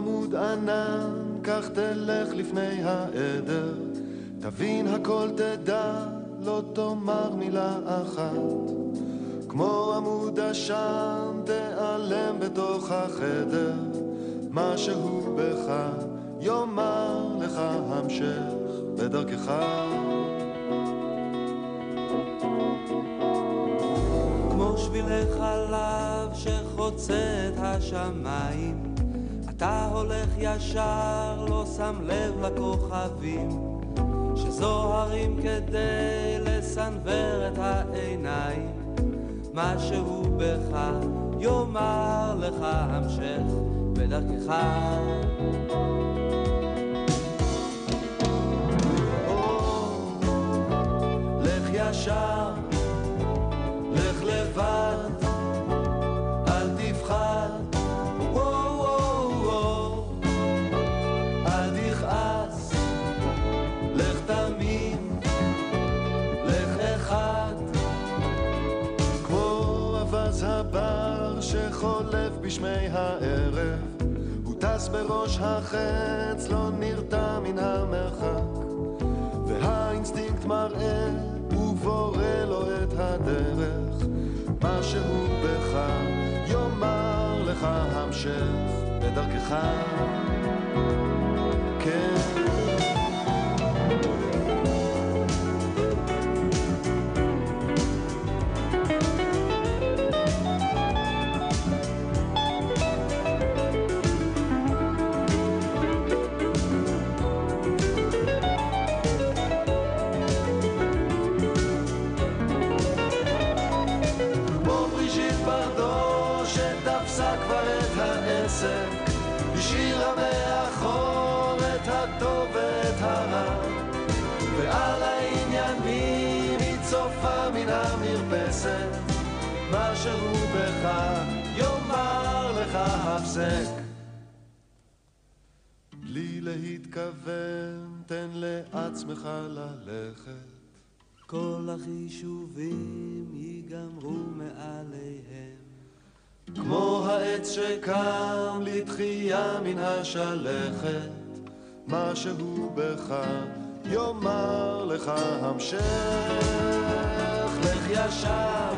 עמוד ענן, כך תלך לפני העדר, תבין הכל תדע, לא תאמר מילה אחת. כמו עמוד עשן תיעלם בתוך החדר, משהו בך יאמר לך המשך בדרכך. כמו שבילי חלב שחוצה את השמיים, אתה הולך ישר, לא שם לב לכוכבים שזוהרים כדי לסנבר את העיניים. משהו בך יאמר לך המשך בדרכך. לך ישר, לך לבד, אל תפחד, אל תכעס, לך תמיד, לך אחד. כמו אבז הבר שחולף בשמי הערב, הוא טס בראש החץ, לא נרתע מן המרחק, והאינסטינקט מראה ובורא לו את הדרך. משהו בך יאמר לך המשך בדרכך. כן, השאירה מאחור את הטוב ואת הרע, ועל העניינים היא צופה מן המרפסת. משהו בך יאמר לך הפסק. בלי להתכוון תן לעצמך ללכת, כל החישובים ייגמרו מעליהם. כמו העץ שקם לתחייה מן השלכת, משהו בך יאמר לך המשך. לך ישר,